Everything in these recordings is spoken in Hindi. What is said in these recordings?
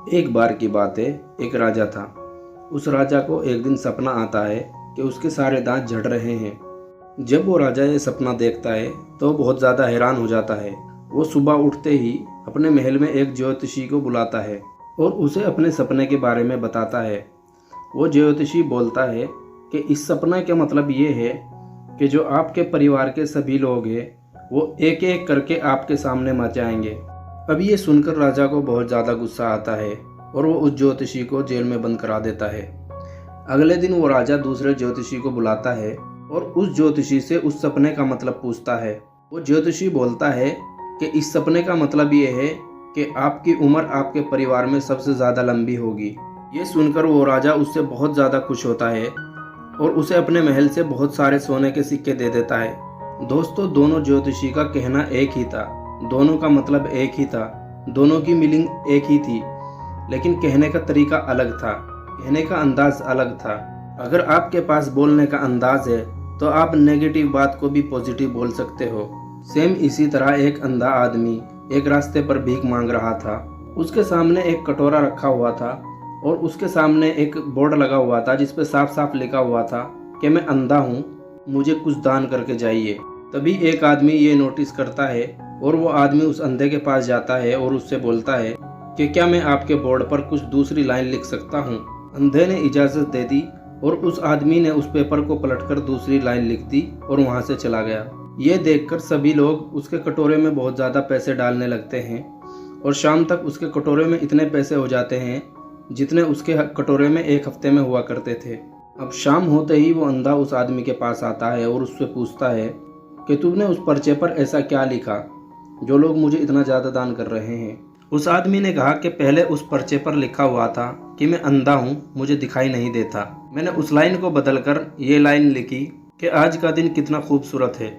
एक बार की बात है, एक राजा था। उस राजा को एक दिन सपना आता है कि उसके सारे दांत झड़ रहे हैं। जब वो राजा ये सपना देखता है तो बहुत ज़्यादा हैरान हो जाता है। वो सुबह उठते ही अपने महल में एक ज्योतिषी को बुलाता है और उसे अपने सपने के बारे में बताता है। वो ज्योतिषी बोलता है कि इस सपने का मतलब ये है कि जो आपके परिवार के सभी लोग हैं वो एक एक करके आपके सामने मर जाएंगे। अब ये सुनकर राजा को बहुत ज़्यादा गुस्सा आता है और वो उस ज्योतिषी को जेल में बंद करा देता है। अगले दिन वो राजा दूसरे ज्योतिषी को बुलाता है और उस ज्योतिषी से उस सपने का मतलब पूछता है। वो ज्योतिषी बोलता है कि इस सपने का मतलब ये है कि आपकी उम्र आपके परिवार में सबसे ज़्यादा लंबी होगी। ये सुनकर वो राजा उससे बहुत ज़्यादा खुश होता है और उसे अपने महल से बहुत सारे सोने के सिक्के दे देता है। दोस्तों, दोनों ज्योतिषी का कहना एक ही था, दोनों का मतलब एक ही था, दोनों की मीनिंग एक ही थी, लेकिन कहने का तरीका अलग था, कहने का अंदाज अलग था। अगर आपके पास बोलने का अंदाज है तो आप नेगेटिव बात को भी पॉजिटिव बोल सकते हो। सेम इसी तरह एक अंधा आदमी एक रास्ते पर भीख मांग रहा था। उसके सामने एक कटोरा रखा हुआ था और उसके सामने एक बोर्ड लगा हुआ था जिस पे साफ साफ लिखा हुआ था कि मैं अंधा हूँ, मुझे कुछ दान करके जाइए। तभी एक आदमी ये नोटिस करता है और वो आदमी उस अंधे के पास जाता है और उससे बोलता है कि क्या मैं आपके बोर्ड पर कुछ दूसरी लाइन लिख सकता हूँ। अंधे ने इजाज़त दे दी और उस आदमी ने उस पेपर को पलटकर दूसरी लाइन लिख दी और वहाँ से चला गया। ये देखकर सभी लोग उसके कटोरे में बहुत ज़्यादा पैसे डालने लगते हैं और शाम तक उसके कटोरे में इतने पैसे हो जाते हैं जितने उसके कटोरे में एक हफ्ते में हुआ करते थे। अब शाम होते ही वो अंधा उस आदमी के पास आता है और उससे पूछता है कि तुमने उस पर्चे पर ऐसा क्या लिखा जो लोग मुझे इतना ज़्यादा दान कर रहे हैं। उस आदमी ने कहा कि पहले उस पर्चे पर लिखा हुआ था कि मैं अंधा हूँ, मुझे दिखाई नहीं देता। मैंने उस लाइन को बदलकर ये लाइन लिखी कि आज का दिन कितना खूबसूरत है,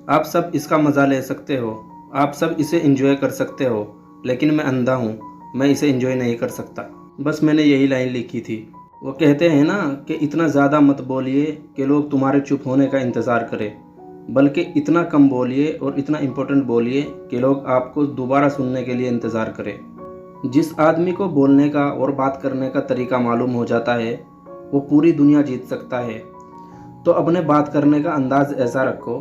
आप सब इसका मज़ा ले सकते हो, आप सब इसे एंजॉय कर सकते हो, लेकिन मैं अंधा हूँ, मैं इसे एंजॉय नहीं कर सकता। बस मैंने यही लाइन लिखी थी। वो कहते हैं ना कि इतना ज़्यादा मत बोलिए कि लोग तुम्हारे चुप होने का इंतज़ार करें, बल्कि इतना कम बोलिए और इतना इम्पोर्टेंट बोलिए कि लोग आपको दोबारा सुनने के लिए इंतज़ार करें। जिस आदमी को बोलने का और बात करने का तरीका मालूम हो जाता है वो पूरी दुनिया जीत सकता है। तो अपने बात करने का अंदाज़ ऐसा रखो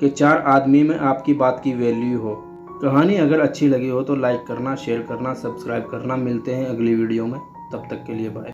कि 4 आदमी में आपकी बात की वैल्यू हो। कहानी अगर अच्छी लगी हो तो लाइक करना, शेयर करना, सब्सक्राइब करना। मिलते हैं अगली वीडियो में, तब तक के लिए बाय।